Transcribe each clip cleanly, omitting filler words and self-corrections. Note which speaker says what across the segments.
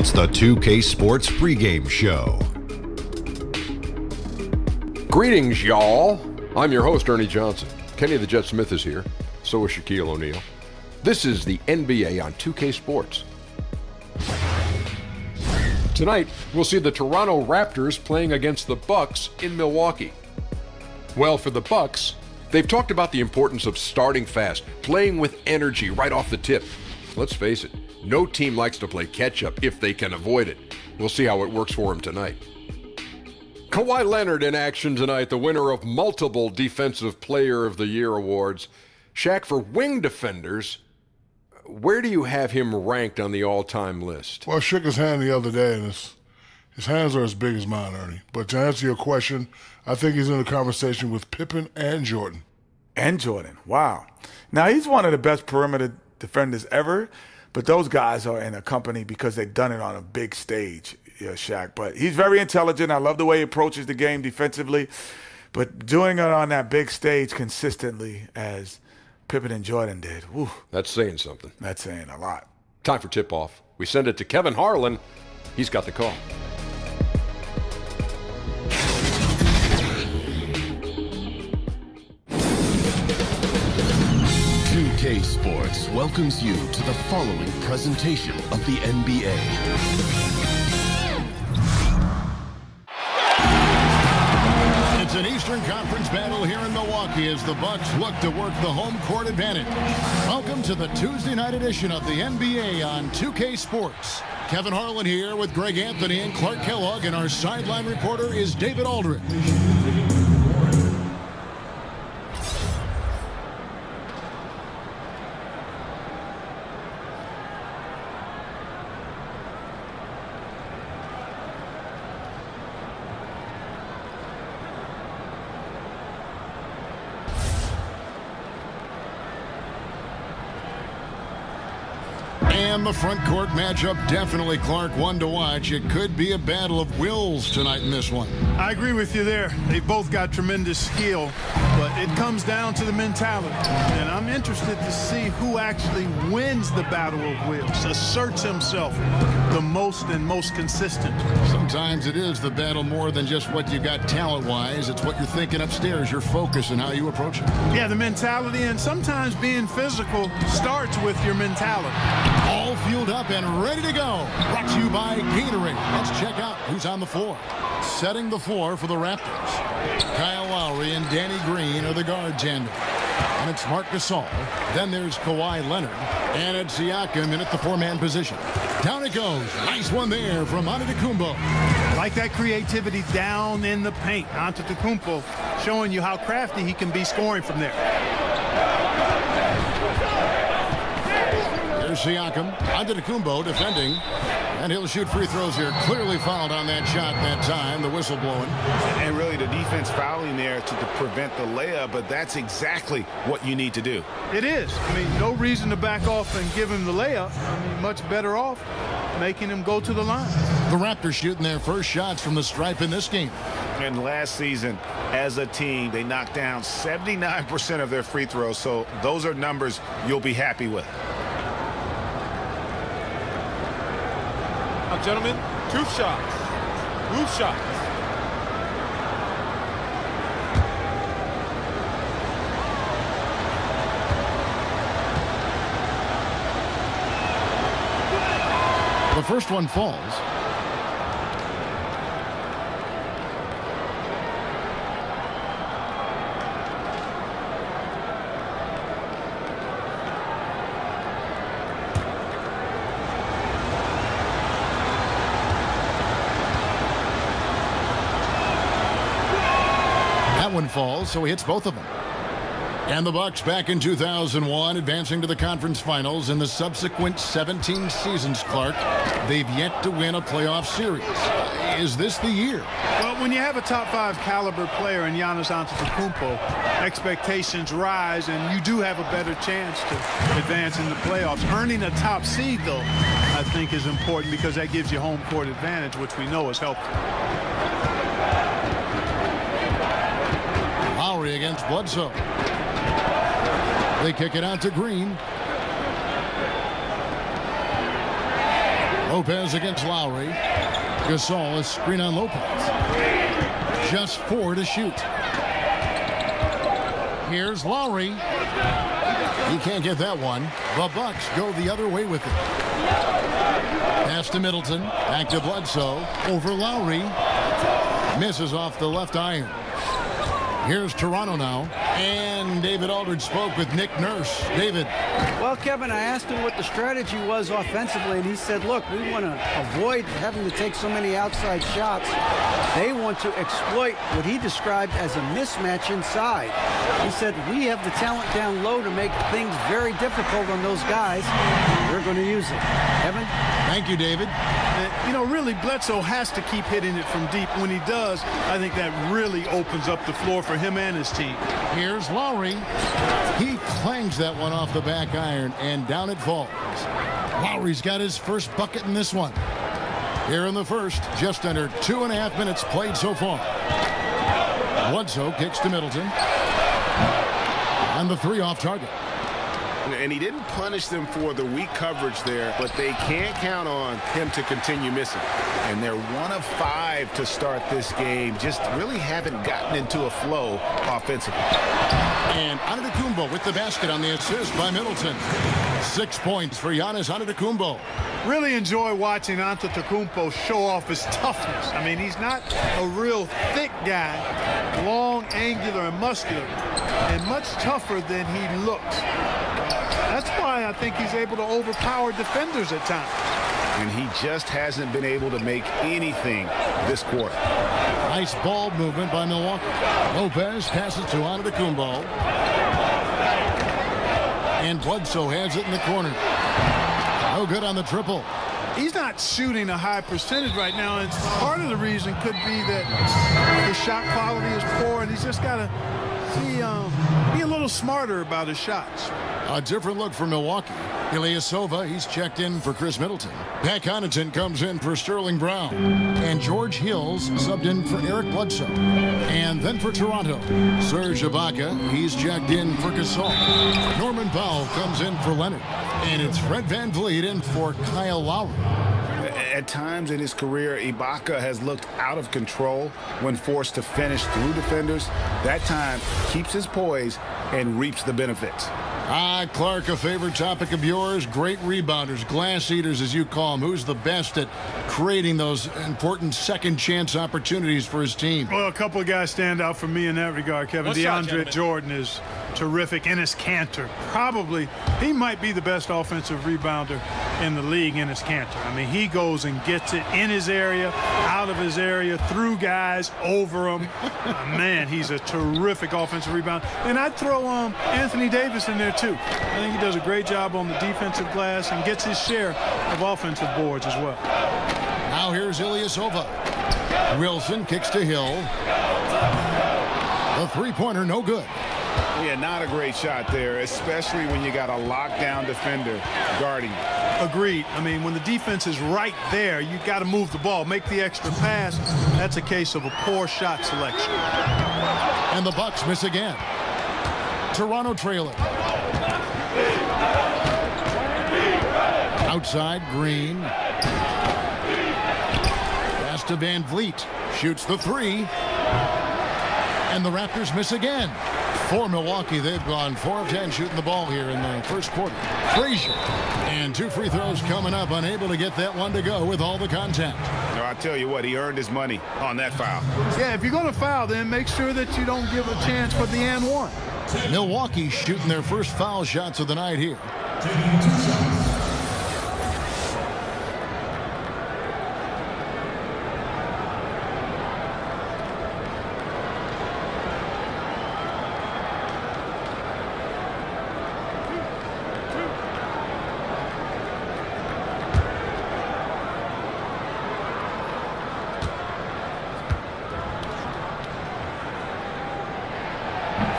Speaker 1: It's the 2K Sports pregame show.
Speaker 2: Greetings, y'all. I'm your host, Ernie Johnson. Kenny the Jet Smith is here. So is Shaquille O'Neal. This is the NBA on 2K Sports. Tonight, we'll see the Toronto Raptors playing against the Bucks in Milwaukee. Well, for the Bucks, they've talked about the importance of starting fast, playing with energy right off the tip. Let's face it, no team likes to play catch-up if they can avoid it. We'll see how it works for them tonight. Kawhi Leonard in action tonight, the winner of multiple Defensive Player of the Year awards. Shaq, for wing defenders, where do you have him ranked on the all-time list?
Speaker 3: Well, I shook his hand the other day, and his hands are as big as mine, Ernie. But to answer your question, I think he's in the conversation with Pippen and Jordan.
Speaker 4: And Jordan, wow. Now, he's one of the best perimeter defenders ever, but those guys are in a company because they've done it on a big stage, Shaq. But he's very intelligent. I love the way he approaches the game defensively. But doing it on that big stage consistently as Pippen and Jordan did, whew,
Speaker 2: That's saying something.
Speaker 4: that's saying a lot.
Speaker 2: Time for tip-off. We send it to Kevin Harlan. He's got the call.
Speaker 1: K Sports welcomes you to the following presentation of the NBA.
Speaker 5: It's an Eastern Conference battle here in Milwaukee as the Bucks look to work the home court advantage. Welcome to the Tuesday night edition of the NBA on 2K Sports. Kevin Harlan here with Greg Anthony and Clark Kellogg, and our sideline reporter is David Aldridge. And the front court matchup, definitely, Clark, one to watch. It could be a battle of wills tonight in this one.
Speaker 6: I agree with you there. They've both got tremendous skill, but it comes down to the mentality. And I'm interested to see who actually wins the battle of wills, asserts himself the most and most consistent.
Speaker 5: Sometimes it is the battle more than just what you got talent-wise. It's what you're thinking upstairs, your focus, and how you approach it.
Speaker 6: Yeah, the mentality, and sometimes being physical starts with your mentality.
Speaker 5: All fueled up and ready to go. Brought to you by Gatorade. Let's check out who's on the floor. Setting the floor for the Raptors. Kyle Lowry and Danny Green are the guard tandem. And it's Marc Gasol. Then there's Kawhi Leonard. And it's Siakam in at the four-man position. Down it goes. Nice one there from Antetokounmpo.
Speaker 6: Like that creativity down in the paint. Antetokounmpo showing you how crafty he can be scoring from there.
Speaker 5: There's Siakam. Antetokounmpo defending. And he'll shoot free throws here. Clearly fouled on that shot that time. The whistle blowing.
Speaker 7: And really the defense fouling there to prevent the layup, but that's exactly what you need to do.
Speaker 6: It is. I mean, no reason to back off and give him the layup. I mean, much better off making him go to the line.
Speaker 5: The Raptors shooting their first shots from the stripe in this game.
Speaker 7: And last season, as a team, they knocked down 79% of their free throws, so those are numbers you'll be happy with.
Speaker 8: Now, gentlemen, two shots. Roof shots.
Speaker 5: The first one falls. That one falls, so he hits both of them. And the Bucks back in 2001, advancing to the conference finals in the subsequent 17 seasons, Clark. They've yet to win a playoff series. Is this the year?
Speaker 6: Well, when you have a top-5 caliber player in Giannis Antetokounmpo, expectations rise, and you do have a better chance to advance in the playoffs. Earning a top seed, though, I think is important because that gives you home court advantage, which we know is helpful.
Speaker 5: Lowry against Bledsoe. They kick it out to Green. Lopez against Lowry. Gasol is screen on Lopez. Just 4 to shoot. Here's Lowry. He can't get that one. The Bucks go the other way with it. Pass to Middleton. Back to Bledsoe. Over Lowry. Misses off the left iron. Here's Toronto now. And David Aldridge spoke with Nick Nurse. David.
Speaker 9: Well, Kevin, I asked him what the strategy was offensively, and he said, look, we want to avoid having to take so many outside shots. They want to exploit what he described as a mismatch inside. He said, we have the talent down low to make things very difficult on those guys. We're going to use it. Kevin?
Speaker 5: Thank you, David.
Speaker 6: You know, really, Bledsoe has to keep hitting it from deep. When he does, I think that really opens up the floor for him and his team.
Speaker 5: Here's Lowry. He clangs that one off the back iron, and down it falls. Lowry's got his first bucket in this one. Here in the first, just under 2.5 minutes played so far. Bledsoe kicks to Middleton. And the 3 off target.
Speaker 7: And he didn't punish them for the weak coverage there, but they can't count on him to continue missing. And they're 1 of 5 to start this game. Just really haven't gotten into a flow offensively.
Speaker 5: And Antetokounmpo with the basket on the assist by Middleton. 6 points for Giannis Antetokounmpo.
Speaker 6: Really enjoy watching Antetokounmpo show off his toughness. I mean, he's not a real thick guy, long, angular, and muscular, and much tougher than he looks. That's why I think he's able to overpower defenders at times.
Speaker 7: And he just hasn't been able to make anything this quarter.
Speaker 5: Nice ball movement by Milwaukee. Lopez passes to Antetokounmpo. And Bledsoe has it in the corner. No good on the triple.
Speaker 6: He's not shooting a high percentage right now, and part of the reason could be that his shot quality is poor, and he's just got to be a little smarter about his shots.
Speaker 5: A different look for Milwaukee. Ilyasova, he's checked in for Chris Middleton. Pat Connaughton comes in for Sterling Brown. And George Hills subbed in for Eric Bledsoe. And then for Toronto, Serge Ibaka, he's checked in for Gasol. Norman Powell comes in for Leonard. And it's Fred VanVleet in for Kyle Lowry.
Speaker 7: At times in his career, Ibaka has looked out of control when forced to finish through defenders. That time, keeps his poise and reaps the benefits.
Speaker 5: Clark, a favorite topic of yours. Great rebounders, glass eaters as you call them. Who's the best at creating those important second chance opportunities for his team?
Speaker 6: Well, a couple of guys stand out for me in that regard, Kevin. DeAndre Jordan is terrific. Enes Kanter, probably, he might be the best offensive rebounder in the league, Enes Kanter. I mean, he goes and gets it in his area, out of his area, through guys, over them. Man, he's a terrific offensive rebounder. And I'd throw Anthony Davis in there, too. I think he does a great job on the defensive glass and gets his share of offensive boards as well.
Speaker 5: Now here's Ilyasova. Wilson kicks to Hill. The three-pointer, no good.
Speaker 7: Yeah, not a great shot there, especially when you got a lockdown defender guarding.
Speaker 6: Agreed. I mean, when the defense is right there, you got to move the ball, make the extra pass. That's a case of a poor shot selection.
Speaker 5: And the Bucks miss again. Toronto trailing. Outside, Green. Pass to VanVleet. Shoots the 3. And the Raptors miss again. For Milwaukee, they've gone 4 of 10 shooting the ball here in the first quarter. Frazier. And 2 free throws coming up, unable to get that one to go with all the contact.
Speaker 7: No, I tell you what, he earned his money on that foul.
Speaker 6: Yeah, if you're going to foul, then make sure that you don't give a chance for the and one.
Speaker 5: Milwaukee shooting their first foul shots of the night here.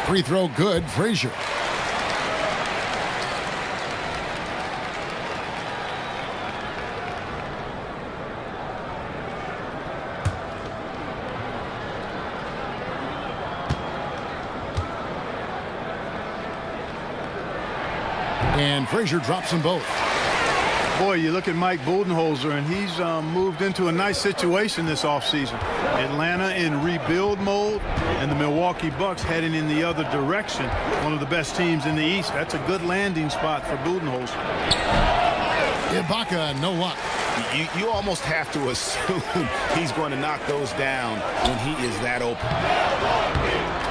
Speaker 5: Free throw good, Frazier. And Frazier drops them both.
Speaker 6: Boy, you look at Mike Budenholzer, and he's moved into a nice situation this offseason. Atlanta in rebuild mode, and the Milwaukee Bucks heading in the other direction. One of the best teams in the East. That's a good landing spot for Budenholzer.
Speaker 5: Ibaka, no luck.
Speaker 7: You almost have to assume he's going to knock those down when he is that open.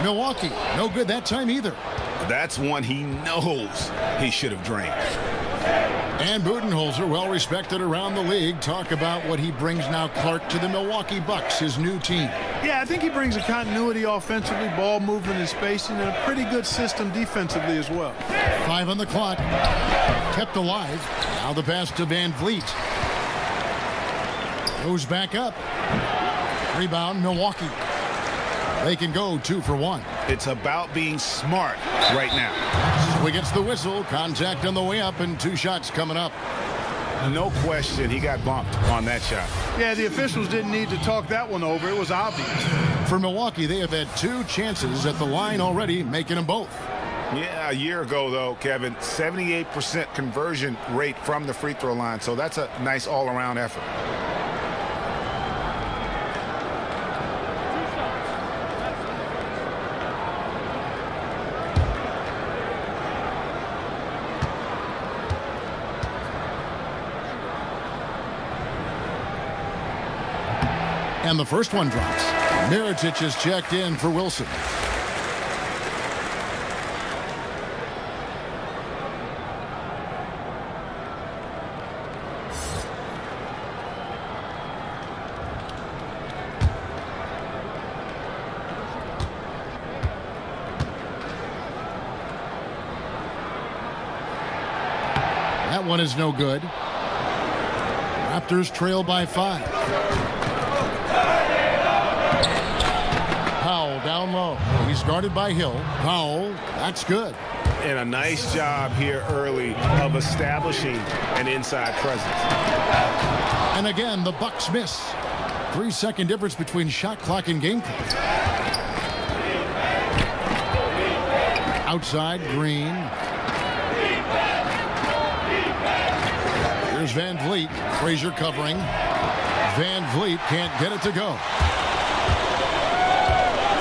Speaker 5: Milwaukee, no good that time either.
Speaker 7: That's one he knows he should have drained.
Speaker 5: And Budenholzer, well respected around the league, talk about what he brings now, Clark, to the Milwaukee Bucks, his new team.
Speaker 6: Yeah, I think he brings a continuity offensively, ball movement and spacing, and a pretty good system defensively as well.
Speaker 5: 5 on the clock. Kept alive. Now the pass to Van Vliet. Goes back up. Rebound, Milwaukee. They can go 2 for 1.
Speaker 7: It's about being smart right now.
Speaker 5: So he gets the whistle. Contact on the way up, and 2 shots coming up.
Speaker 7: No question, he got bumped on that shot.
Speaker 6: Yeah, the officials didn't need to talk that one over. It was obvious.
Speaker 5: For Milwaukee, they have had 2 chances at the line already, making them both.
Speaker 7: Yeah, a year ago, though, Kevin, 78% conversion rate from the free throw line. So that's a nice all-around effort.
Speaker 5: And the first one drops. Mirotic is checked in for Wilson. That one is no good. Raptors trail by 5. Down low. He's guarded by Hill. Powell, that's good.
Speaker 7: And a nice job here early of establishing an inside presence.
Speaker 5: And again, the Bucks miss. 3-second difference between shot clock and game clock. Outside, Green. Here's Van Vliet. Frazier covering. Van Vliet can't get it to go.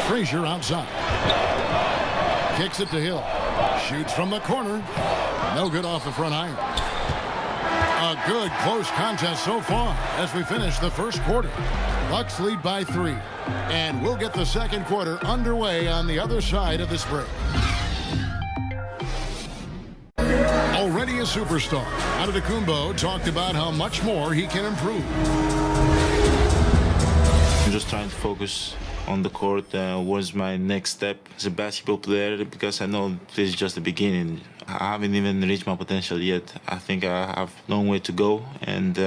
Speaker 5: Frazier outside. Kicks it to Hill. Shoots from the corner. No good off the front iron. A good close contest so far as we finish the first quarter. Bucks lead by 3. And we'll get the second quarter underway on the other side of this break. Already a superstar, Antetokounmpo talked about how much more he can improve.
Speaker 10: I'm just trying to focus on the court. What's my next step as a basketball player, because I know this is just the beginning. I haven't even reached my potential yet. I think I have a long way to go, and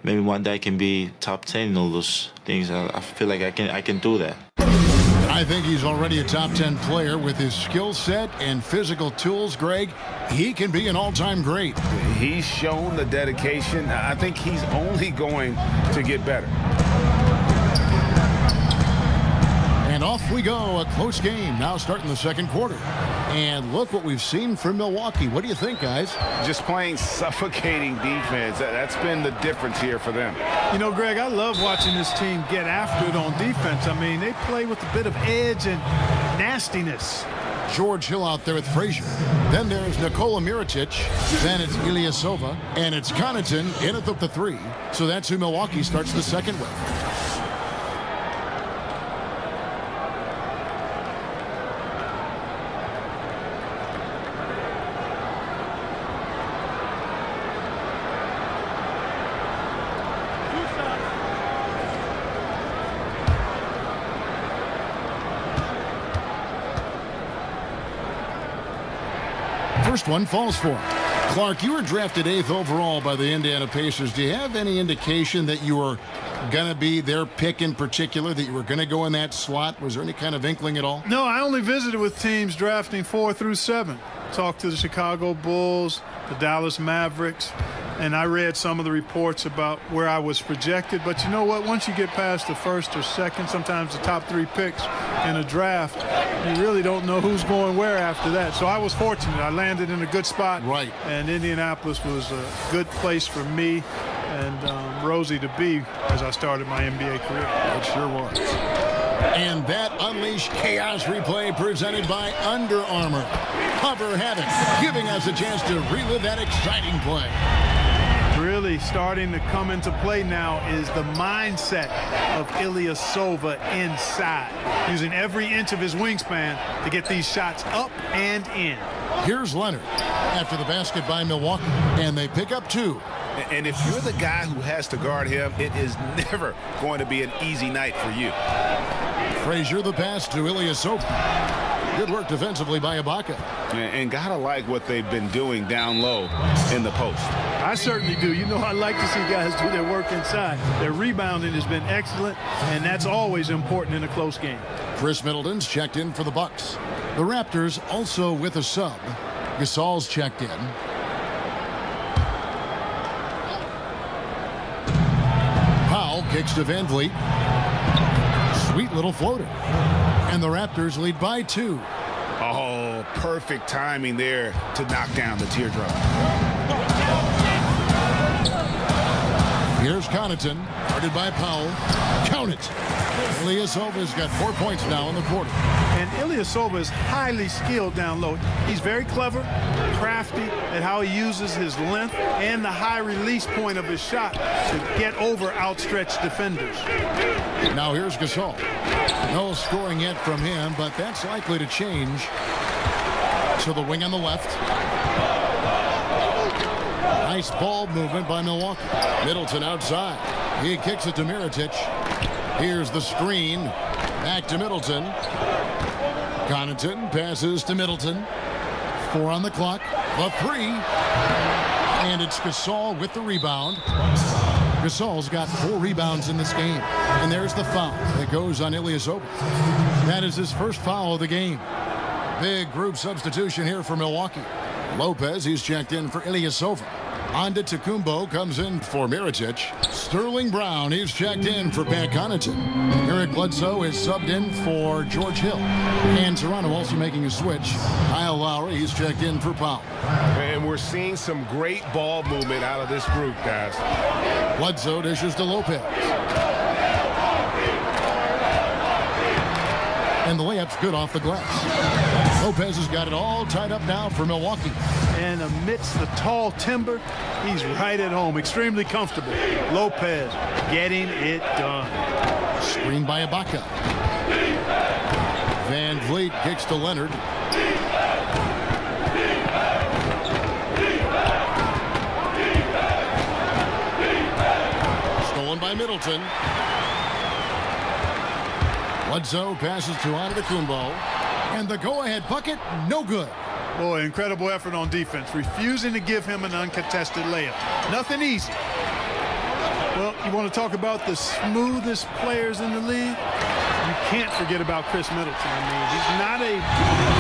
Speaker 10: maybe one day I can be top 10 in all those things. I feel like I can do that.
Speaker 5: I think he's already a top 10 player with his skill set and physical tools, Greg. He can be an all-time great.
Speaker 7: He's shown the dedication. I think he's only going to get better.
Speaker 5: And off we go, a close game now starting the second quarter. And look what we've seen from Milwaukee. What do you think, guys?
Speaker 7: Just playing suffocating defense. That's been the difference here for them.
Speaker 6: You know, Greg, I love watching this team get after it on defense. I mean, they play with a bit of edge and nastiness.
Speaker 5: George Hill out there with Frazier. Then there's Nikola Mirotic. Then it's Ilyasova. And it's Connaughton in at the 3. So that's who Milwaukee starts the second with. First one falls for him. Clark, you were drafted 8th overall by the Indiana Pacers. Do you have any indication that you were going to be their pick in particular, that you were going to go in that slot? Was there any kind of inkling at all?
Speaker 6: No, I only visited with teams drafting 4 through 7. Talked to the Chicago Bulls, the Dallas Mavericks. And I read some of the reports about where I was projected. But you know what? Once you get past the first or second, sometimes the top 3 picks in a draft, you really don't know who's going where after that. So I was fortunate. I landed in a good spot.
Speaker 5: Right.
Speaker 6: And Indianapolis was a good place for me and Rosie to be as I started my NBA career.
Speaker 5: It sure was. And that Unleash Chaos replay presented by Under Armour. Cover Havoc, giving us a chance to relive that exciting play.
Speaker 6: Really starting to come into play now is the mindset of Ilyasova inside, using every inch of his wingspan to get these shots up and in.
Speaker 5: Here's Leonard after the basket by Milwaukee, and they pick up 2.
Speaker 7: And if you're the guy who has to guard him, it is never going to be an easy night for you.
Speaker 5: Frazier the pass to Ilyasova. Good work defensively by Ibaka.
Speaker 7: And gotta like what they've been doing down low in the post.
Speaker 6: I certainly do. You know, I like to see guys do their work inside. Their rebounding has been excellent, and that's always important in a close game.
Speaker 5: Chris Middleton's checked in for the Bucks. The Raptors also with a sub. Gasol's checked in. Powell kicks to Van Vliet. Sweet little floater. And the Raptors lead by 2.
Speaker 7: Oh, perfect timing there to knock down the teardrop.
Speaker 5: Here's Connaughton, guarded by Powell. Count it. Ilyasova's got 4 points now in the quarter.
Speaker 6: And Ilyasova is highly skilled down low. He's very clever, crafty at how he uses his length and the high release point of his shot to get over outstretched defenders.
Speaker 5: Now here's Gasol. No scoring yet from him, but that's likely to change. To the wing on the left. Nice ball movement by Milwaukee. Middleton outside. He kicks it to Mirotic. Here's the screen. Back to Middleton. Connaughton passes to Middleton. 4 on the clock. The 3. And it's Gasol with the rebound. Gasol's got 4 rebounds in this game. And there's the foul that goes on Ilyasova. That is his first foul of the game. Big group substitution here for Milwaukee. Lopez, he's checked in for Ilyasova. Onda Tecumbo comes in for Mirotic. Sterling Brown, he's checked in for Pat Connaughton. Eric Bledsoe is subbed in for George Hill. And Toronto also making a switch. Kyle Lowry, he's checked in for Powell.
Speaker 7: And we're seeing some great ball movement out of this group, guys.
Speaker 5: Bledsoe dishes to Lopez. And the layup's good off the glass. Lopez has got it all tied up now for Milwaukee.
Speaker 6: And amidst the tall timber, he's right at home, extremely comfortable. Lopez getting it done.
Speaker 5: Screen by Ibaka. Van Vliet kicks to Leonard. Stolen by Middleton. Bledsoe passes to Antetokounmpo. And the go-ahead bucket, no good.
Speaker 6: Boy, incredible effort on defense, refusing to give him an uncontested layup. Nothing easy. Well, you want to talk about the smoothest players in the league? You can't forget about Chris Middleton. I mean, he's not a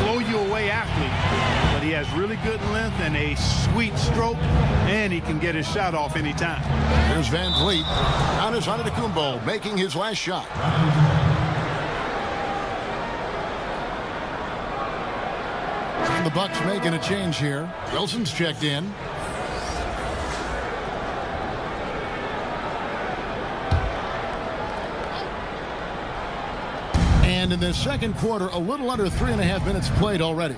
Speaker 6: blow-you-away athlete, but he has really good length and a sweet stroke, and he can get his shot off anytime.
Speaker 5: Here's Van Vliet. Giannis Antetokounmpo making his last shot. The Bucks making a change here. Wilson's checked in. And in the second quarter, a little under 3.5 minutes played already.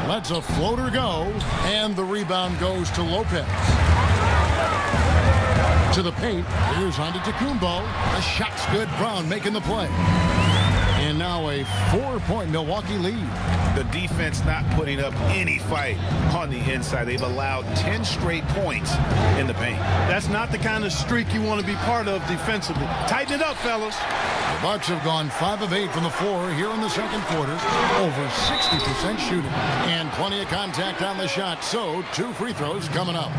Speaker 5: Lets a floater go, and the rebound goes to Lopez. To the paint, here's Antetokounmpo. The shot's good. Brown making the play. And now a 4-point Milwaukee lead.
Speaker 7: The defense not putting up any fight on the inside. They've allowed 10 straight points in the paint.
Speaker 6: That's not the kind of streak you want to be part of defensively. Tighten it up, fellas.
Speaker 5: The Bucks have gone 5 of 8 from the floor here in the second quarter. Over 60% shooting. And plenty of contact on the shot. So 2 free throws coming up.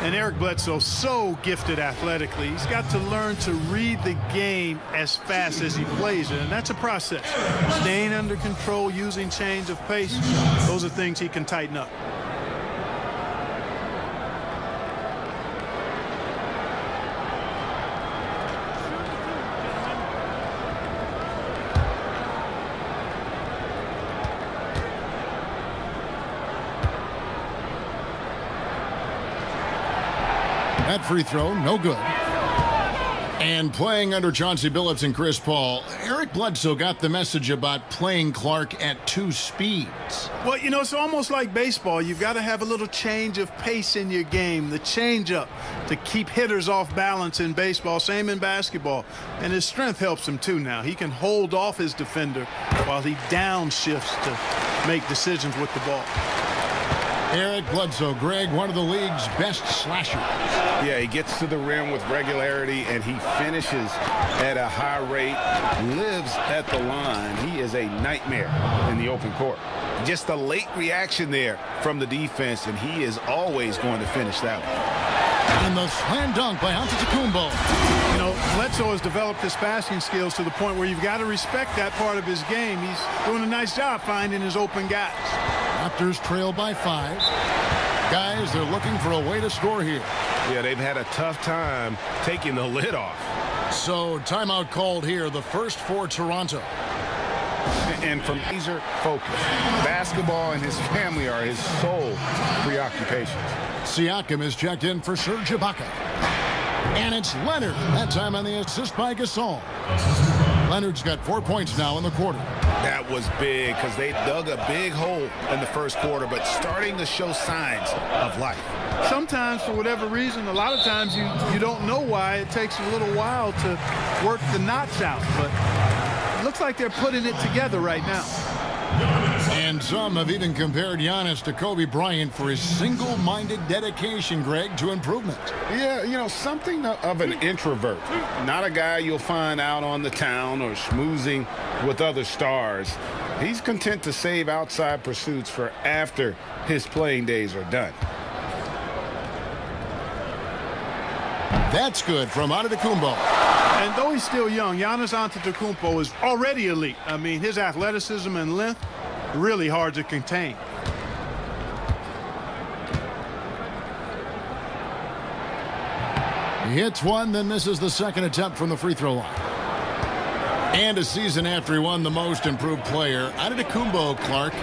Speaker 6: And Eric Bledsoe, so gifted athletically. He's got to learn to read the game as fast as he plays it, and that's a process. Staying under control, using change of pace, those are things he can tighten up.
Speaker 5: That free throw, no good. And playing under Chauncey Billups and Chris Paul, Eric Bledsoe got the message about playing Clark at 2 speeds.
Speaker 6: Well, you know, it's almost like baseball. You've got to have a little change of pace in your game, the change-up to keep hitters off balance in baseball, same in basketball. And his strength helps him, too, now. He can hold off his defender while he downshifts to make decisions with the ball.
Speaker 5: Eric Bledsoe, Greg, one of the league's best slashers.
Speaker 7: Yeah, he gets to the rim with regularity, and he finishes at a high rate, lives at the line. He is a nightmare in the open court. Just a late reaction there from the defense, and he is always going to finish that one.
Speaker 5: And the slam dunk by Antetokounmpo.
Speaker 6: You know, Bledsoe has developed his passing skills to the point where you've got to respect that part of his game. He's doing a nice job finding his open guys.
Speaker 5: Raptors trail by 5. Guys, they're looking for a way to score here.
Speaker 7: Yeah, they've had a tough time taking the lid off.
Speaker 5: So, timeout called here, the first for Toronto.
Speaker 7: And from laser focus, basketball and his family are his sole preoccupations.
Speaker 5: Siakam is checked in for Serge Ibaka. And it's Leonard, that time on the assist by Gasol. Leonard's got 4 points now in the quarter.
Speaker 7: That was big because they dug a big hole in the first quarter, but starting to show signs of life.
Speaker 6: Sometimes, for whatever reason, a lot of times you don't know why. It takes a little while to work the knots out, but it looks like they're putting it together right now.
Speaker 5: And some have even compared Giannis to Kobe Bryant for his single-minded dedication, Greg, to improvement.
Speaker 7: Yeah, you know, something of an introvert. Not a guy you'll find out on the town or schmoozing with other stars. He's content to save outside pursuits for after his playing days are done.
Speaker 5: That's good from Antetokounmpo.
Speaker 6: And though he's still young, Giannis Antetokounmpo is already elite. I mean, his athleticism and length, really hard to contain.
Speaker 5: He hits one, then misses the second attempt from the free throw line. And a season after he won the most improved player, Antetokounmpo, Clark,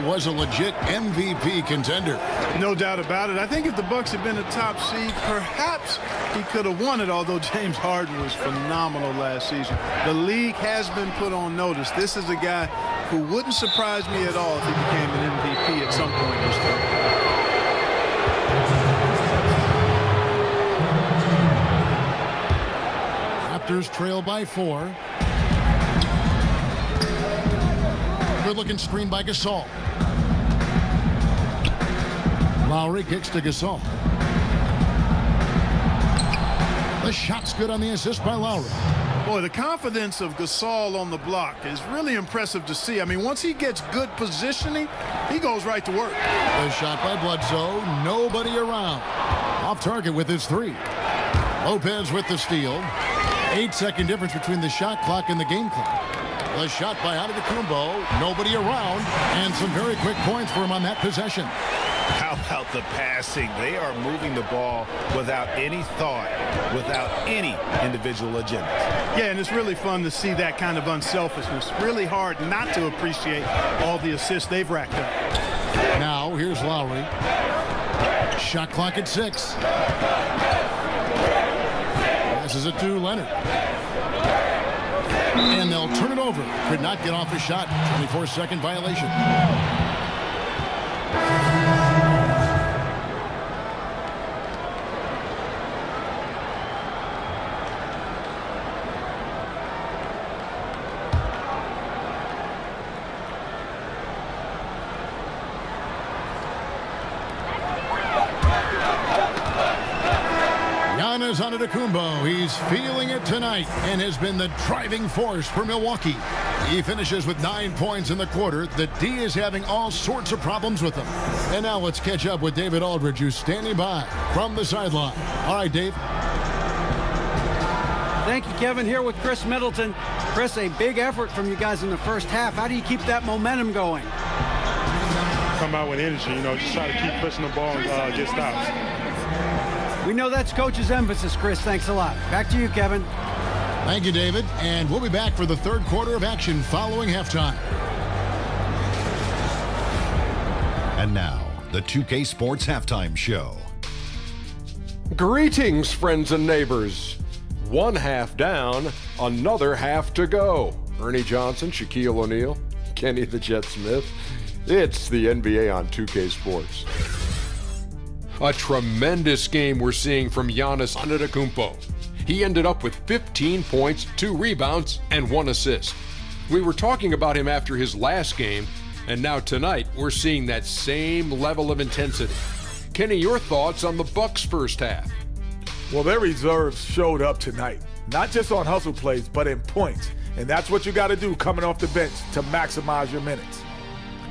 Speaker 5: was a legit MVP contender.
Speaker 6: No doubt about it. I think if the Bucks had been a top seed, perhaps he could have won it, although James Harden was phenomenal last season. The league has been put on notice. This is a guy who wouldn't surprise me at all if he became an MVP at some point this
Speaker 5: year. Raptors trail by 4. Good-looking screen by Gasol. Lowry kicks to Gasol. The shot's good on the assist by Lowry.
Speaker 6: Boy, the confidence of Gasol on the block is really impressive to see. I mean, once he gets good positioning, he goes right to work.
Speaker 5: The shot by Bledsoe, nobody around. Off target with his 3. Lopez with the steal. 8-second difference between the shot clock and the game clock. The shot by Antetokounmpo, nobody around, and some very quick points for him on that possession.
Speaker 7: How about the passing? They are moving the ball without any thought, without any individual agenda.
Speaker 6: Yeah, and it's really fun to see that kind of unselfishness. Really hard not to appreciate all the assists they've racked up.
Speaker 5: Now, here's Lowry. Shot clock at 6. Passes it to Leonard. And they'll turn it over. Could not get off a shot. 24-second violation. Giannis Antetokounmpo, he's feeling it tonight and has been the driving force for Milwaukee. He finishes with 9 points in the quarter. The D is having all sorts of problems with him. And now let's catch up with David Aldridge, who's standing by from the sideline. All right, Dave.
Speaker 9: Thank you, Kevin. Here with Chris Middleton. Chris, a big effort from you guys in the first half. How do you keep that momentum going?
Speaker 8: Come out with energy, you know, just try to keep pushing the ball and get stops.
Speaker 9: We know that's Coach's emphasis, Chris. Thanks a lot. Back to you, Kevin.
Speaker 5: Thank you, David. And we'll be back for the third quarter of action following halftime.
Speaker 11: And now, the 2K Sports Halftime Show.
Speaker 2: Greetings, friends and neighbors. One half down, another half to go. Ernie Johnson, Shaquille O'Neal, Kenny the Jet Smith. It's the NBA on 2K Sports. A tremendous game we're seeing from Giannis Antetokounmpo. He ended up with 15 points, 2 rebounds, and 1 assist. We were talking about him after his last game, and now tonight we're seeing that same level of intensity. Kenny, your thoughts on the Bucks' first half?
Speaker 4: Well, their reserves showed up tonight, not just on hustle plays, but in points. And that's what you got to do coming off the bench to maximize your minutes.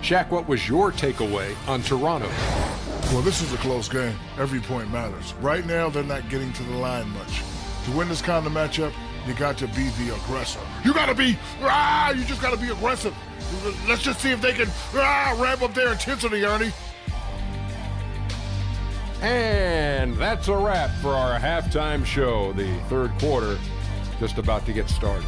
Speaker 2: Shaq, what was your takeaway on Toronto?
Speaker 3: Well, this is a close game. Every point matters. Right now, they're not getting to the line much. To win this kind of matchup, you got to be the aggressor. You got to be, you just got to be aggressive. Let's just see if they can ramp up their intensity, Ernie.
Speaker 2: And that's a wrap for our halftime show. The third quarter just about to get started.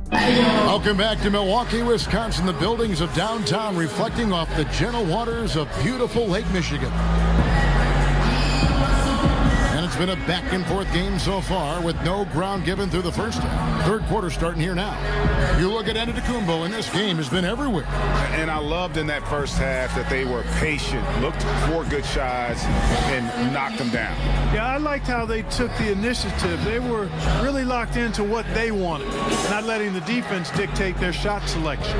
Speaker 5: Welcome back to Milwaukee, Wisconsin, the buildings of downtown reflecting off the gentle waters of beautiful Lake Michigan. And it's been a back-and-forth game so far with no ground given through the first half. Third quarter starting here now. You look at Antetokounmpo, and this game has been everywhere.
Speaker 7: And I loved in that first half that they were patient, looked for good shots, and knocked them down.
Speaker 6: Yeah, I liked how they took the initiative. They were really locked into what they wanted, not letting the defense dictate their shot selection.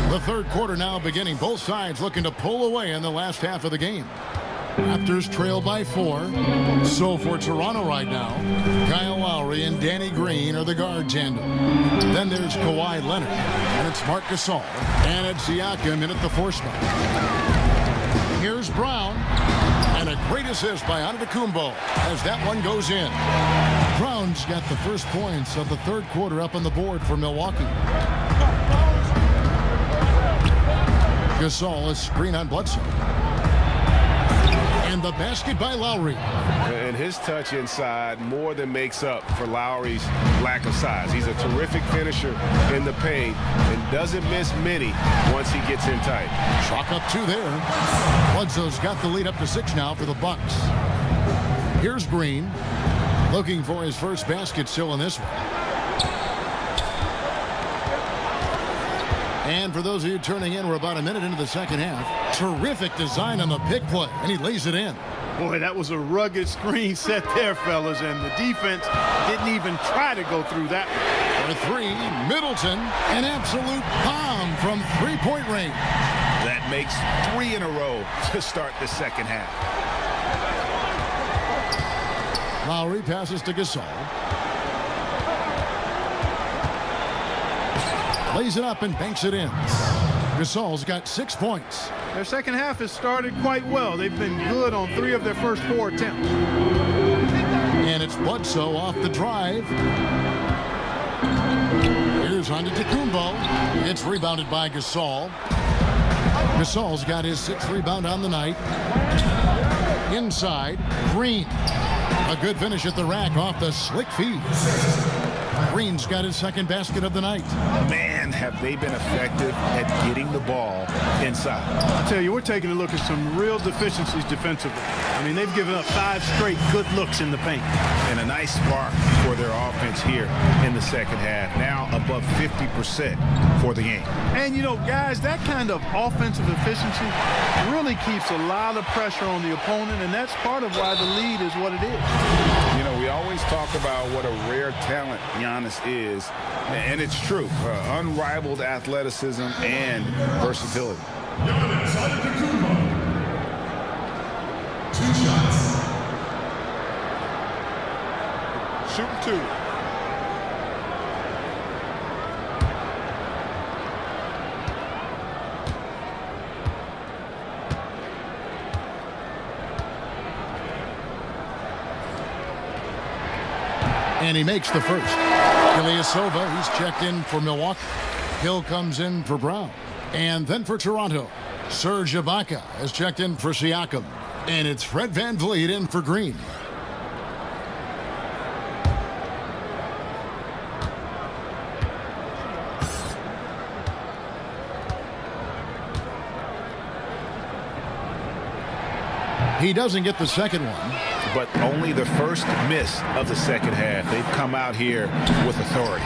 Speaker 5: The third quarter now beginning. Both sides looking to pull away in the last half of the game. Raptors trail by 4. So for Toronto right now, Kyle Lowry and Danny Green are the guard tandem. Then there's Kawhi Leonard, and it's Marc Gasol, and it's Siakam in at the 4 spot. Here's Brown, and a great assist by Antetokounmpo as that one goes in. Brown's got the first points of the third quarter up on the board for Milwaukee. Gasol is screen on Bledsoe. And the basket by Lowry.
Speaker 7: And his touch inside more than makes up for Lowry's lack of size. He's a terrific finisher in the paint and doesn't miss many once he gets in tight.
Speaker 5: Chalk up 2 there. Bledsoe's got the lead up to 6 now for the Bucks. Here's Green, looking for his first basket still in this one. And for those of you turning in, we're about a minute into the second half. Terrific design on the pick play, and he lays it in.
Speaker 6: Boy, that was a rugged screen set there, fellas, and the defense didn't even try to go through that one.
Speaker 5: For 3, Middleton, an absolute bomb from three-point range.
Speaker 7: That makes 3 in a row to start the second half.
Speaker 5: Lowry passes to Gasol. Lays it up and banks it in. Gasol's got 6 points.
Speaker 6: Their second half has started quite well. They've been good on 3 of their first 4 attempts.
Speaker 5: And it's Bledsoe off the drive. Here's Antetokounmpo. It's rebounded by Gasol. Gasol's got his 6th rebound on the night. Inside, Green. A good finish at the rack off the slick feed. Green's got his 2nd basket of the night.
Speaker 7: Man, have they been effective at getting the ball inside.
Speaker 6: I tell you, we're taking a look at some real deficiencies defensively. I mean, they've given up 5 straight good looks in the paint.
Speaker 7: And a nice spark for their offense here in the second half. Now above 50% for the game.
Speaker 6: And, you know, guys, that kind of offensive efficiency really keeps a lot of pressure on the opponent, and that's part of why the lead is what it is.
Speaker 7: You know, we always talk about what a rare talent Giannis is, and it's true. Unrivaled athleticism and versatility.
Speaker 3: 2 shots. Shooting 2.
Speaker 5: And he makes the first. Ilyasova, he's checked in for Milwaukee. Hill comes in for Brown. And then for Toronto, Serge Ibaka has checked in for Siakam. And it's Fred VanVleet in for Green. He doesn't get the second one.
Speaker 7: But only the first miss of the second half. They've come out here with authority.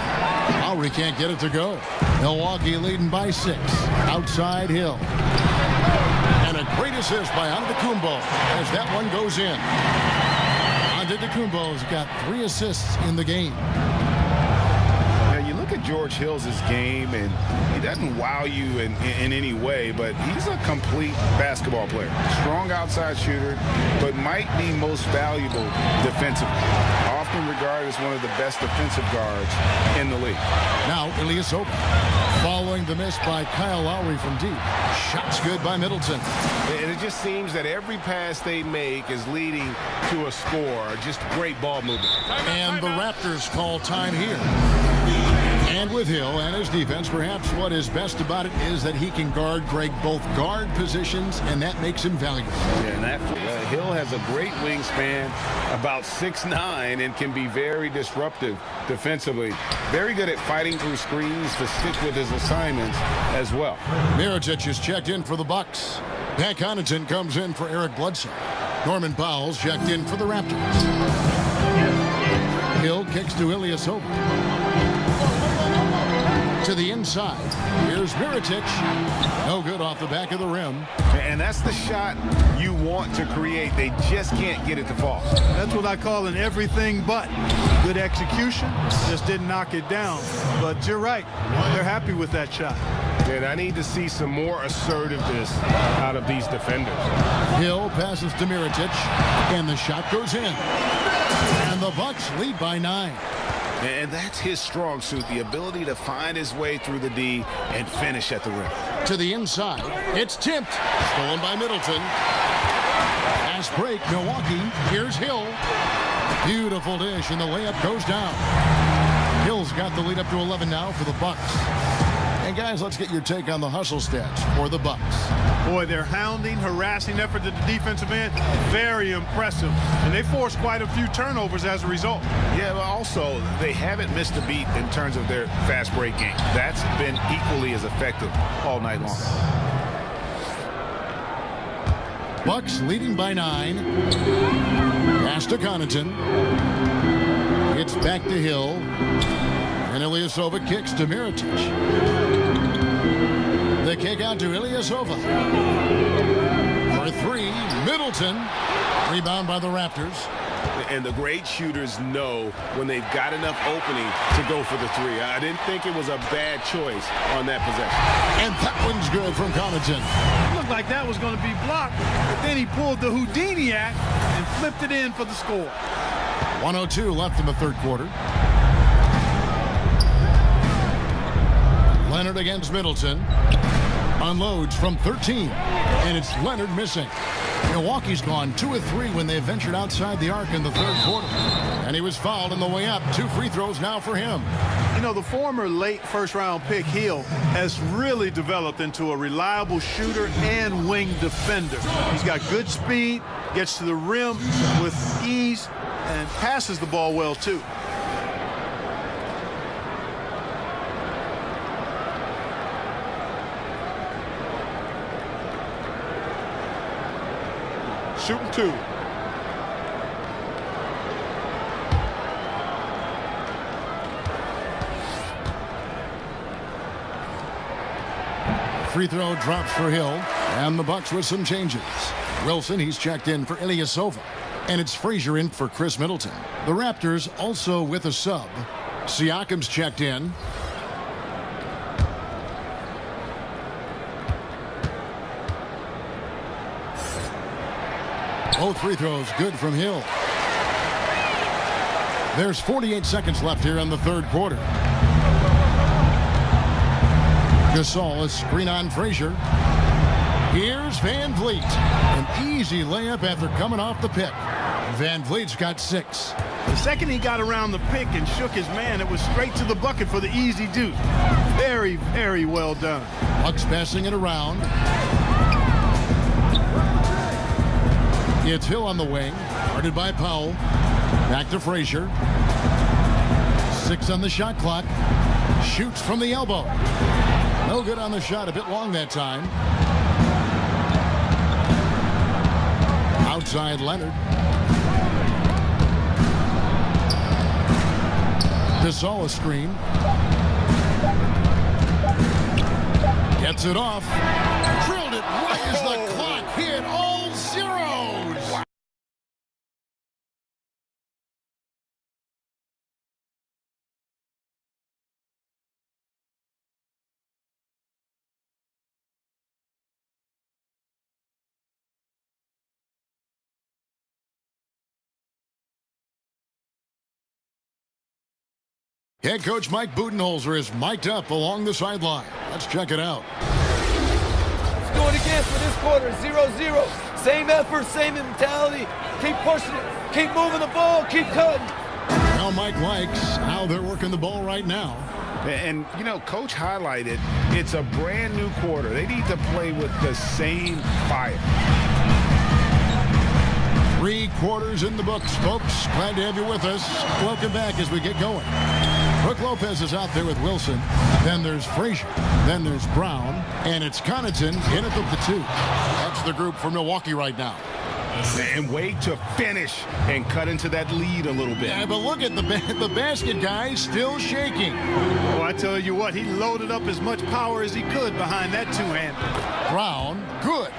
Speaker 5: Lowry can't get it to go. Milwaukee leading by 6. Outside Hill. And a great assist by Antetokounmpo as that one goes in. Antetokounmpo's got 3 assists in the game.
Speaker 7: Look at George Hill's game, and he doesn't wow you in any way, but he's a complete basketball player. Strong outside shooter, but might be most valuable defensively. Often regarded as one of the best defensive guards in the league.
Speaker 5: Now, Ilyasova following the miss by Kyle Lowry from deep. Shots good by Middleton.
Speaker 7: And it just seems that every pass they make is leading to a score. Just great ball movement.
Speaker 5: And the Raptors call time here. And with Hill and his defense, perhaps what is best about it is that he can guard both guard positions, and that makes him valuable.
Speaker 7: Yeah, and Hill has a great wingspan, about 6'9", and can be very disruptive defensively. Very good at fighting through screens to stick with his assignments as well.
Speaker 5: Mirotic is checked in for the Bucks. Pat Connaughton comes in for Eric Bledsoe. Norman Powell's checked in for the Raptors. Hill kicks to Ilyasova. To the inside. Here's Mirotic. No good off the back of the rim.
Speaker 7: And that's the shot you want to create. They just can't get it to fall.
Speaker 6: That's what I call an everything but. Good execution. Just didn't knock it down. But you're right. They're happy with that shot.
Speaker 7: And I need to see some more assertiveness out of these defenders.
Speaker 5: Hill passes to Mirotic. And the shot goes in. And the Bucks lead by 9.
Speaker 7: And that's his strong suit, the ability to find his way through the D and finish at the rim.
Speaker 5: To the inside. It's tipped. Stolen by Middleton. Fast break, Milwaukee. Here's Hill. Beautiful dish, and the layup goes down. Hill's got the lead up to 11 now for the Bucks. And guys, let's get your take on the hustle stats for the Bucks.
Speaker 6: Boy, their hounding, harassing effort at the defensive end, very impressive. And they forced quite a few turnovers as a result.
Speaker 7: Yeah, but also, they haven't missed a beat in terms of their fast break game. That's been equally as effective all night long.
Speaker 5: Bucks leading by 9. Pass to Connaughton. It's back to Hill. And Ilyasova kicks to Mirotic. The kick out to Ilyasova. For 3, Middleton. Rebound by the Raptors.
Speaker 7: And the great shooters know when they've got enough opening to go for the 3. I didn't think it was a bad choice on that possession.
Speaker 5: And that one's good from Connaughton.
Speaker 6: Looked like that was going to be blocked, but then he pulled the Houdini act and flipped it in for the score.
Speaker 5: 1:02 left in the third quarter. Leonard against Middleton. Unloads from 13. And it's Leonard missing. Milwaukee's gone 2 of 3 when they ventured outside the arc in the third quarter. And he was fouled on the way up. 2 free throws now for him.
Speaker 6: You know, the former late first-round pick, Hill, has really developed into a reliable shooter and wing defender. He's got good speed, gets to the rim with ease, and passes the ball well, too.
Speaker 8: Shooting 2.
Speaker 5: Free throw drops for Hill. And the Bucks with some changes. Wilson, he's checked in for Ilyasova. And it's Frazier in for Chris Middleton. The Raptors also with a sub. Siakam's checked in. Both free throws good from Hill. There's 48 seconds left here in the third quarter. Gasol is screen on Frazier. Here's Van Vliet. An easy layup after coming off the pick. Van Vliet's got 6.
Speaker 6: The second he got around the pick and shook his man, it was straight to the bucket for the easy deuce. Very, very well done.
Speaker 5: Bucks passing it around. It's Hill on the wing. Guarded by Powell. Back to Frazier. 6 on the shot clock. Shoots from the elbow. No good on the shot. A bit long that time. side, Leonard. Gasol a screen. Gets it off. Drilled it right as the clock hit all zeros. Head coach Mike Budenholzer is mic'd up along the sideline. Let's check it out.
Speaker 11: Let's do it again for this quarter. 0-0. Same effort, same mentality. Keep pushing it. Keep moving the ball. Keep cutting.
Speaker 5: Well, Mike likes how they're working the ball right now.
Speaker 7: And, you know, Coach highlighted it's a brand new quarter. They need to play with the same fire.
Speaker 5: 3 quarters in the books, folks. Glad to have you with us. Welcome back as we get going. Brook Lopez is out there with Wilson. Then there's Frazier. Then there's Brown. And it's Connaughton in at the 2. That's the group for Milwaukee right now.
Speaker 7: And wait to finish and cut into that lead a little bit.
Speaker 5: Yeah, but look at the basket guy still shaking.
Speaker 6: Well, I tell you what, he loaded up as much power as he could behind that two-hander.
Speaker 5: Brown, good.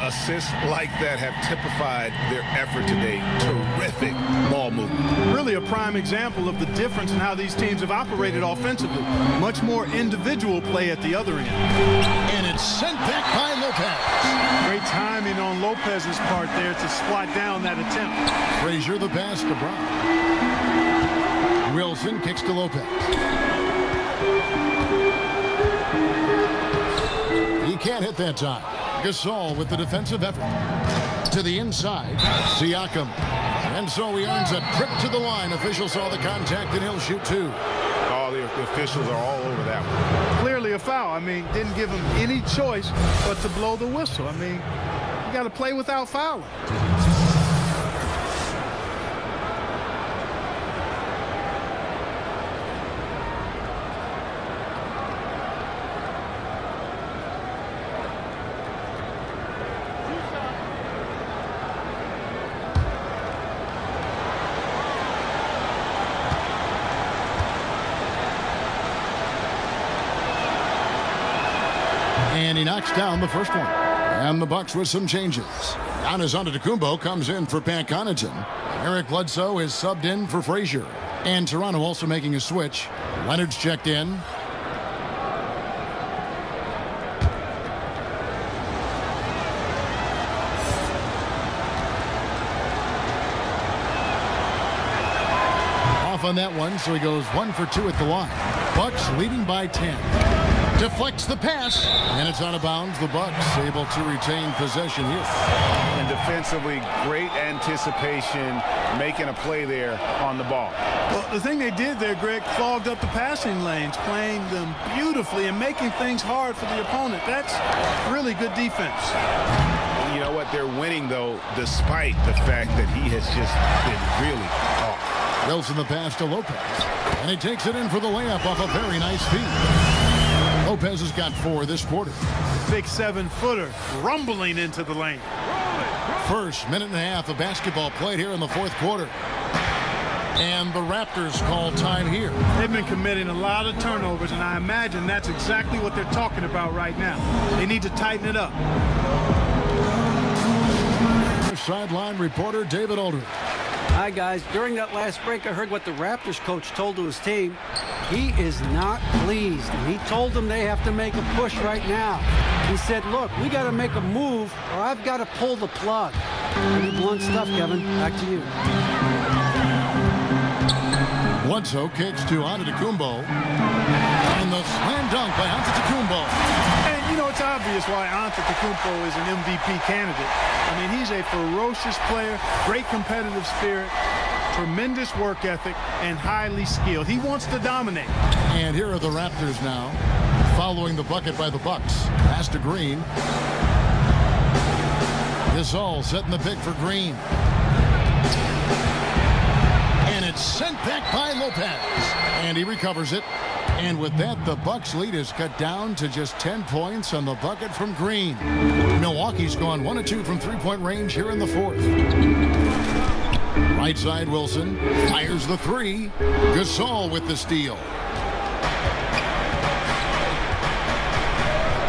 Speaker 7: Assists like that have typified their effort today. Terrific ball movement.
Speaker 6: Really a prime example of the difference in how these teams have operated offensively. Much more individual play at the other end.
Speaker 5: And it's sent back by Lopez.
Speaker 6: Great timing on Lopez's part there to swat down that attempt.
Speaker 5: Frazier the pass to Brown. Wilson kicks to Lopez. He can't hit that time. Gasol with the defensive effort. To the inside, Siakam. And so he earns a trip to the line. Official saw the contact and he'll shoot 2.
Speaker 7: Oh, the officials are all over that one.
Speaker 6: Clearly a foul. I mean, didn't give him any choice but to blow the whistle. I mean, you got to play without fouling.
Speaker 5: And he knocks down the first one. And the Bucks with some changes. Giannis Antetokounmpo comes in for Pat Connaughton. Eric Bledsoe is subbed in for Frazier. And Toronto also making a switch. Leonard's checked in. Off on that one, so he goes 1 for 2 at the line. Bucks leading by 10. Deflects the pass, and it's out of bounds. The Bucks able to retain possession here.
Speaker 7: And defensively, great anticipation, making a play there on the ball.
Speaker 6: Well, the thing they did there, Greg, clogged up the passing lanes, playing them beautifully and making things hard for the opponent. That's really good defense.
Speaker 7: You know what? They're winning, though, despite the fact that he has just been really off.
Speaker 5: Wilson the pass to Lopez, and he takes it in for the layup off a very nice feed. Lopez has got 4 this quarter.
Speaker 6: Big 7-footer rumbling into the lane.
Speaker 5: First minute and a half of basketball played here in the 4th quarter. And the Raptors call time here.
Speaker 6: They've been committing a lot of turnovers, and I imagine that's exactly what they're talking about right now. They need to tighten it up.
Speaker 5: Sideline reporter David Aldridge.
Speaker 9: Hi, guys. During that last break, I heard what the Raptors coach told to his team. He is not pleased, and he told them they have to make a push right now. He said, look, we got to make a move, or I've got to pull the plug. Pretty blunt stuff, Kevin. Back to you.
Speaker 5: Bledsoe kicks to Antetokounmpo. And the slam dunk by Antetokounmpo.
Speaker 6: And, you know, it's obvious why Antetokounmpo is an MVP candidate. I mean, he's a ferocious player, great competitive spirit, tremendous work ethic, and highly skilled. He wants to dominate.
Speaker 5: And here are the Raptors now, following the bucket by the Bucks. Pass to Green. Gasol setting the pick for Green. And it's sent back by Lopez. And he recovers it. And with that, the Bucks lead is cut down to just 10 points on the bucket from Green. Milwaukee's gone 1 of 2 from three-point range here in the fourth. Right side, Wilson fires the three. Gasol with the steal.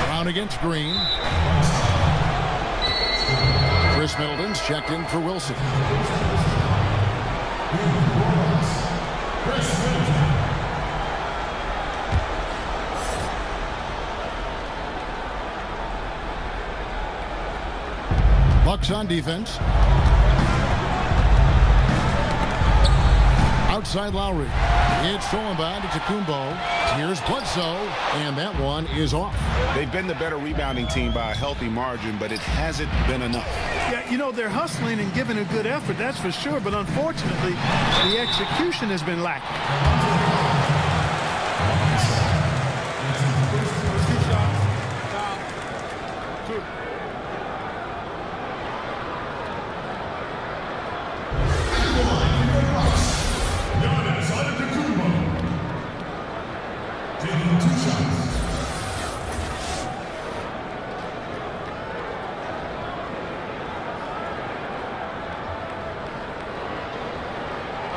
Speaker 5: Brown against Green. Chris Middleton's checked in for Wilson. Bucks on defense. Outside Lowry. It's stolen by Antetokounmpo. Here's Bledsoe, and that one is off.
Speaker 7: They've been the better rebounding team by a healthy margin, but it hasn't been enough.
Speaker 6: Yeah, you know, they're hustling and giving a good effort, that's for sure, but unfortunately, the execution has been lacking.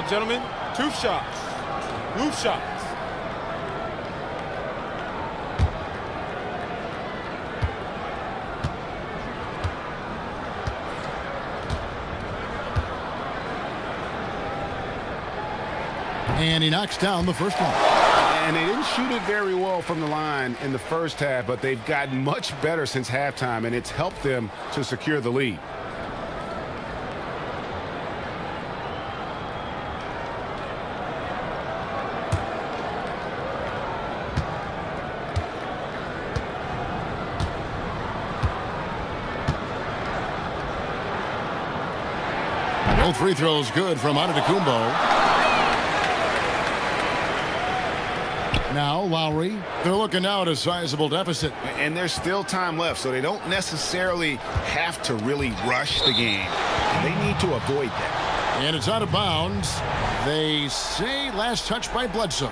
Speaker 12: Gentlemen, 2 shots. Move shots.
Speaker 5: And he knocks down the first one.
Speaker 7: And they didn't shoot it very well from the line in the first half, but they've gotten much better since halftime, and it's helped them to secure the lead.
Speaker 5: Both free throws good from Antetokounmpo. Now Lowry. They're looking now at a sizable deficit.
Speaker 7: And there's still time left, so they don't necessarily have to really rush the game. They need to avoid that.
Speaker 5: And it's out of bounds. They say last touch by Bledsoe.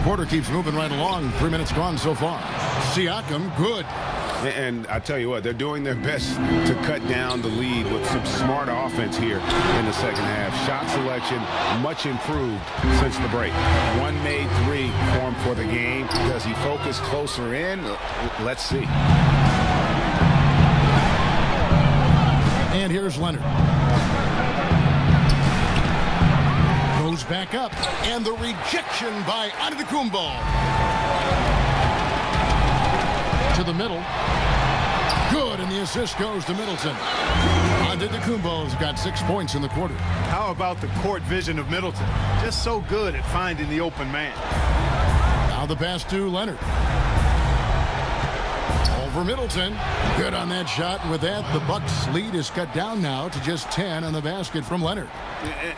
Speaker 5: Quarter keeps moving right along. 3 minutes gone so far. Siakam, good.
Speaker 7: And I tell you what, they're doing their best to cut down the lead with some smart offense here in the second half. Shot selection much improved since the break. One made three for him for the game. Does he focus closer in? Let's see.
Speaker 5: And here's Leonard. Goes back up, and the rejection by Antetokounmpo. To the middle. Good, and the assist goes to Middleton. Antetokounmpo's got 6 points in the quarter.
Speaker 6: How about the court vision of Middleton? Just so good at finding the open man.
Speaker 5: Now the pass to Leonard. Over Middleton. Good on that shot. And with that, the Bucks lead is cut down now to just 10 on the basket from Leonard.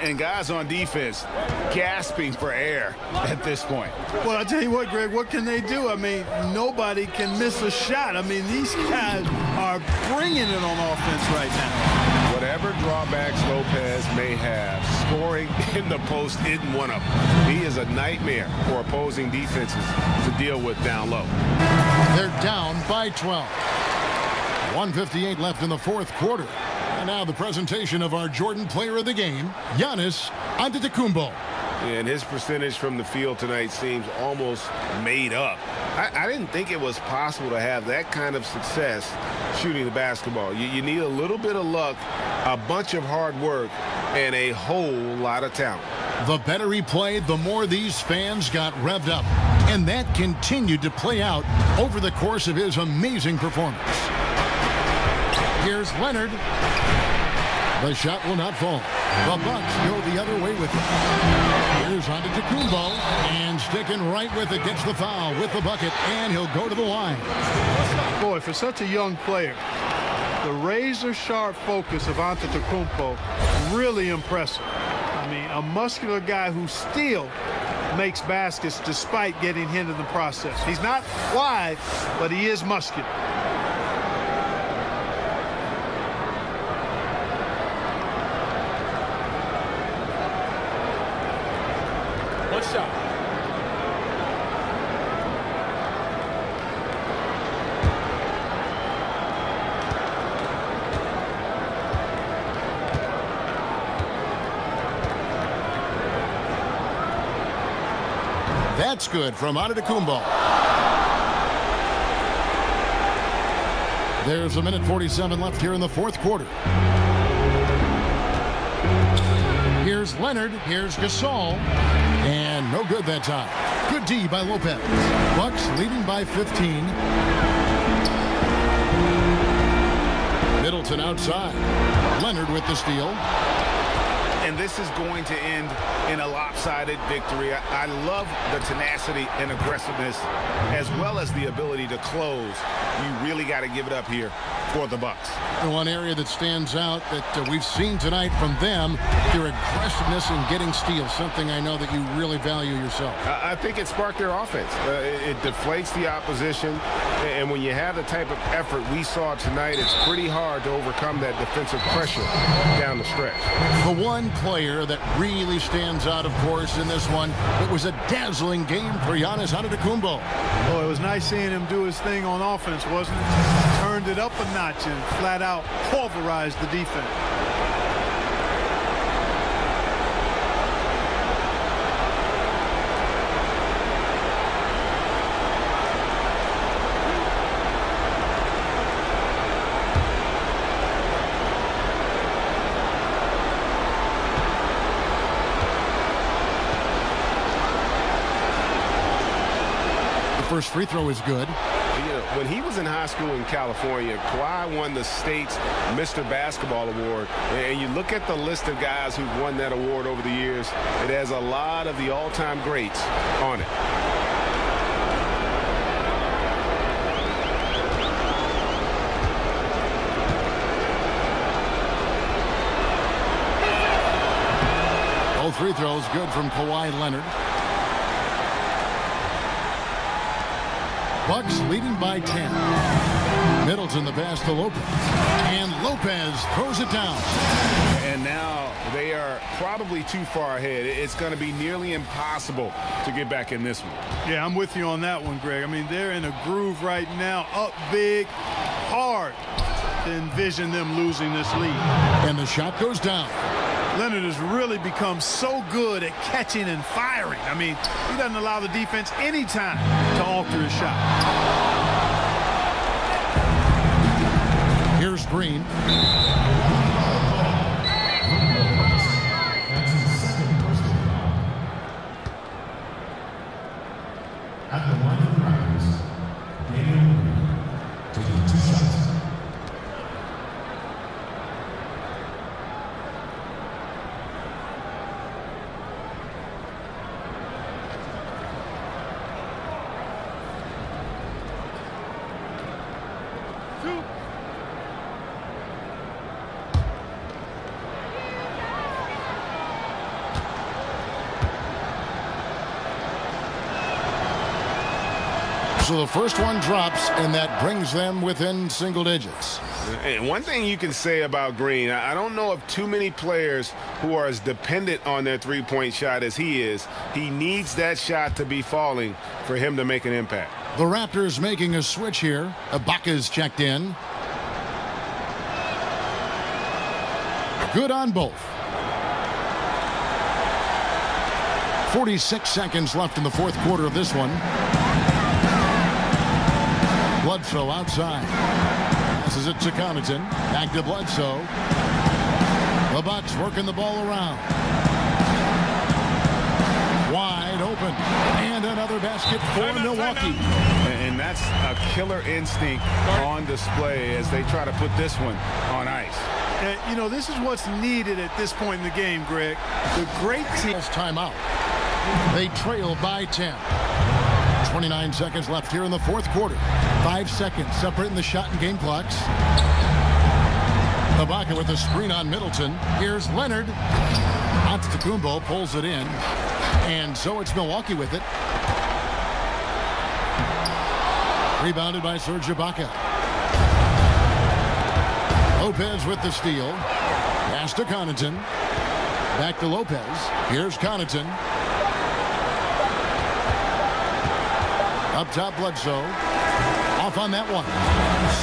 Speaker 7: And guys on defense gasping for air at this point.
Speaker 6: Well, I tell you what, Greg, what can they do? I mean, nobody can miss a shot. I mean, these guys are bringing it on offense right now.
Speaker 7: Whatever drawbacks Lopez may have, scoring in the post isn't one of them. He is a nightmare for opposing defenses to deal with down low.
Speaker 5: They're down by 12. 1:58 left in the fourth quarter. And now the presentation of our Jordan Player of the Game, Giannis Antetokounmpo.
Speaker 7: And his percentage from the field tonight seems almost made up. I didn't think it was possible to have that kind of success shooting the basketball. You need a little bit of luck, a bunch of hard work, and a whole lot of talent.
Speaker 5: The better he played, the more these fans got revved up. And that continued to play out over the course of his amazing performance. Here's Leonard. The shot will not fall. The Bucks go the other way with it. Here's Antetokounmpo, and sticking right with it, gets the foul with the bucket, and he'll go to the line.
Speaker 6: Boy, for such a young player, the razor-sharp focus of Antetokounmpo, really impressive. I mean, a muscular guy who still makes baskets despite getting hit in the process. He's not wide, but he is muscular.
Speaker 12: One shot.
Speaker 5: That's good from Antetokounmpo. There's a minute 47 left here in the fourth quarter. Here's Leonard. Here's Gasol. And no good that time. Good D by Lopez. Bucks leading by 15. Middleton outside. Leonard with the steal.
Speaker 7: And this is going to end in a lopsided victory. I love the tenacity and aggressiveness as well as the ability to close. You really got to give it up here for the Bucks.
Speaker 5: One area that stands out that we've seen tonight from them, their aggressiveness in getting steals, something I know that you really value yourself.
Speaker 7: I think it sparked their offense. It deflates the opposition, and when you have the type of effort we saw tonight, it's pretty hard to overcome that defensive pressure down the stretch.
Speaker 5: The one player that really stands out, of course, in this one, it was a dazzling game for Giannis Antetokounmpo.
Speaker 6: Oh, it was nice seeing him do his thing on offense, wasn't it? Turned it up a notch and flat out pulverized the defense.
Speaker 5: First free throw is good.
Speaker 7: You know, when he was in high school in California, Kawhi won the state's Mr. Basketball Award. And you look at the list of guys who've won that award over the years, it has a lot of the all-time greats on it.
Speaker 5: All free throws good from Kawhi Leonard. Bucks leading by 10. Middleton the pass to Lopez. And Lopez throws it down.
Speaker 7: And now they are probably too far ahead. It's going to be nearly impossible to get back in this one.
Speaker 6: Yeah, I'm with you on that one, Greg. I mean, they're in a groove right now, up big, hard to envision them losing this lead.
Speaker 5: And the shot goes down.
Speaker 6: Leonard has really become so good at catching and firing. I mean, he doesn't allow the defense any time to alter his shot.
Speaker 5: Here's Green.
Speaker 13: At the line of practice, taking 2 shots.
Speaker 5: So the first one drops, and that brings them within single digits.
Speaker 7: And one thing you can say about Green, I don't know of too many players who are as dependent on their three-point shot as he is. He needs that shot to be falling for him to make an impact.
Speaker 5: The Raptors making a switch here. Ibaka's checked in. Good on both. 46 seconds left in the fourth quarter of this one. Bledsoe outside. Passes it to Connaughton. Back to Bledsoe. The Bucks working the ball around. Wide open. And another basket for Milwaukee.
Speaker 7: And that's a killer instinct on display as they try to put this one on ice.
Speaker 6: And, you know, this is what's needed at this point in the game, Greg. The great team.
Speaker 5: Timeout. They trail by 10. 29 seconds left here in the fourth quarter. 5 seconds separating the shot and game clocks. Ibaka with a screen on Middleton. Here's Leonard. Antetokounmpo pulls it in. And so it's Milwaukee with it. Rebounded by Serge Ibaka. Lopez with the steal. Pass to Connaughton. Back to Lopez. Here's Connaughton. Up top, Bledsoe. Off on that one.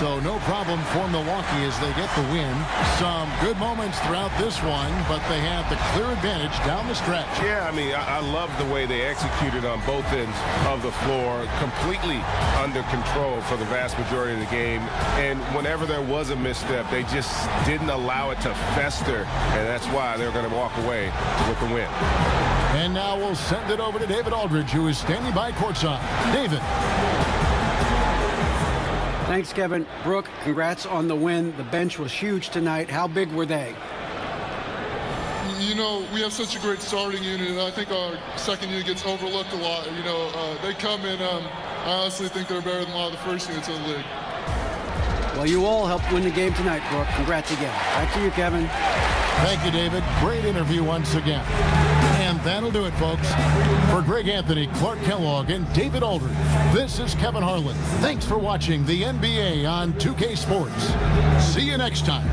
Speaker 5: So no problem for Milwaukee as they get the win. Some good moments throughout this one, but they have the clear advantage down the stretch.
Speaker 7: Yeah, I mean, I love the way they executed on both ends of the floor. Completely under control for the vast majority of the game. And whenever there was a misstep, they just didn't allow it to fester. And that's why they're going to walk away with the win.
Speaker 5: And now we'll send it over to David Aldridge, who is standing by courtside. David.
Speaker 9: Thanks, Kevin. Brooke, congrats on the win. The bench was huge tonight. How big were they?
Speaker 14: You know, we have such a great starting unit, and I think our second unit gets overlooked a lot. You know, they come in, I honestly think they're better than a lot of the first units in the league.
Speaker 9: Well, you all helped win the game tonight, Brooke. Congrats again. Back to you, Kevin.
Speaker 5: Thank you, David. Great interview once again. And that'll do it, folks. For Greg Anthony, Clark Kellogg, and David Aldridge, this is Kevin Harlan. Thanks for watching the NBA on 2K Sports. See you next time.